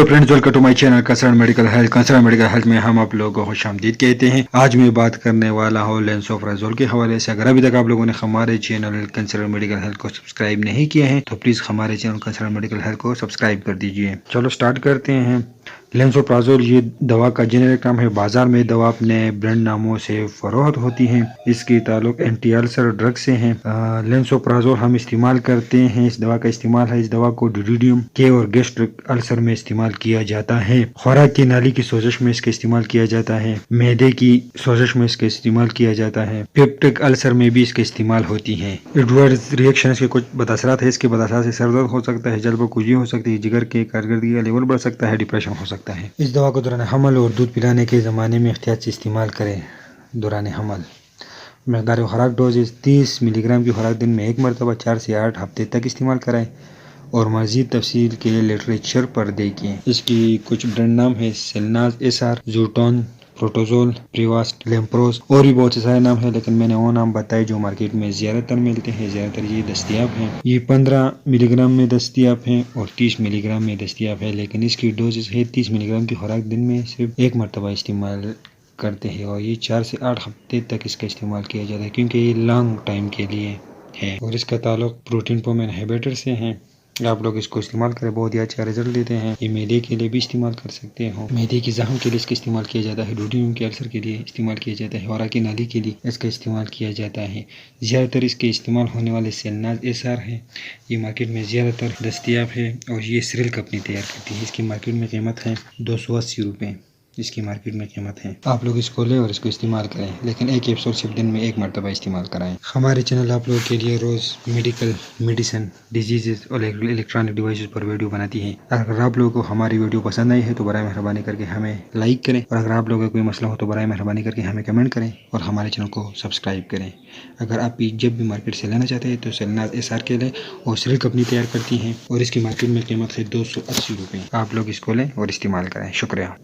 Hello friends, welcome to my channel concern medical health में हम आप लोगों को खुशामदीद कहते हैं। आज मैं बात करने वाला हूँ लेंसोफ्राजोल के हवाले से। अगर अभी तक आप लोगों ने हमारे चैनल कंसर्न मेडिकल हेल्थ को सब्सक्राइब नहीं किया है तो प्लीज़ हमारे चैनल कंसर्न मेडिकल हेल्थ को सब्सक्राइब कर दीजिए। चलो स्टार्ट करते हैं। लेंसोप्राजोल ये दवा का जेनेरिक नाम है। बाजार में दवा अपने ब्रांड नामों से फरोख्त होती है। इसकी ताल्लुक एंटी अल्सर ड्रग से है। लेंसोप्राजोल हम इस्तेमाल करते हैं। इस दवा का इस्तेमाल है, इस दवा को ड्यूडियम के और गैस्ट्रिक अल्सर में इस्तेमाल किया जाता है। खुराक की नाली की सोजश में इसका इस्तेमाल किया जाता है। मैदे की सोजश में इसका इस्तेमाल किया जाता है। पेप्टिक अल्सर में भी इसका इस्तेमाल होती है। एडवर्स रिएक्शन के कुछ बदअसरात है। इसके बदअसरात से सर दर्द हो सकता है, जल्ब कुजी हो सकती है, जिगर के कारकर्दगी का लेवल बढ़ सकता है, डिप्रेशन हो सकता है। इस दवा को दौरान हमल और दूध पिलाने के ज़माने में एहतियात से इस्तेमाल करें। दौरान हमल मकदार खुराक डोज 30 मिलीग्राम की खुराक दिन में 1 मरतबा 4 से 8 हफ्ते तक इस्तेमाल कराएं और मज़ीद तफसील के लिटरेचर पर देखें। इसकी कुछ ब्रांड नाम है: सेलनाज एसआर, जूटोन, प्रोटोजोल, प्रीवास्ट, लेम्प्रोज और भी बहुत से सारे नाम हैं, लेकिन मैंने वो नाम बताए जो मार्केट में ज़्यादातर मिलते हैं, ज़्यादातर ये दस्तियाब हैं। ये 15 मिलीग्राम में दस्तियाब हैं और 30 मिलीग्राम में दस्तियाब है, लेकिन इसकी डोजेस है 30 मिलीग्राम की खुराक दिन में सिर्फ 1 मरतबा इस्तेमाल करते हैं और ये 4 से 8 हफ्ते तक इसका इस्तेमाल किया जाता है, क्योंकि ये लॉन्ग टाइम के लिए है और इसका ताल्लुक प्रोटीन पोमेन इनहिबिटर से है। आप लोग इसको इस्तेमाल करें, बहुत ही अच्छा रिजल्ट देते हैं। ये मैदे के लिए भी इस्तेमाल कर सकते हो। मैदे की जख्म के लिए इसका इस्तेमाल किया जाता है। ड्यूडियम के अल्सर के लिए इस्तेमाल किया जाता है। खुराक की नाली के लिए इसका इस्तेमाल किया जाता है। ज़्यादातर इसके इस्तेमाल होने वाले सेलनाज एसआर है। ये मार्केट में ज़्यादातर दस्तियाब है और ये सिरिल कंपनी तैयार करती है। इसकी मार्केट में कीमत है 280 रुपये। इसकी मार्केट में कीमत है। आप लोग इसको लें और इसको इस्तेमाल करें, लेकिन एक कैप्सूल सिर्फ दिन में 1 मरतबा इस्तेमाल कराएं। हमारे चैनल आप लोगों के लिए रोज़ मेडिकल, मेडिसिन, डिजीज़ और इलेक्ट्रॉनिक डिवाइसेस पर वीडियो बनाती है। अगर आप लोगों को हमारी वीडियो पसंद आई है तो बराए मेहरबानी करके हमें लाइक करें और अगर आप लोगों का कोई मसला हो तो बराए मेहरबानी करके हमें कमेंट करें और हमारे चैनल को सब्सक्राइब करें। अगर आप जब भी मार्केट से लेना चाहते हैं तो सेलनाज एसआर के लें और सिरिल कंपनी तैयार करती है और इसकी मार्केट में कीमत है 280 रुपये। आप लोग इसको लें और इस्तेमाल करें। शुक्रिया।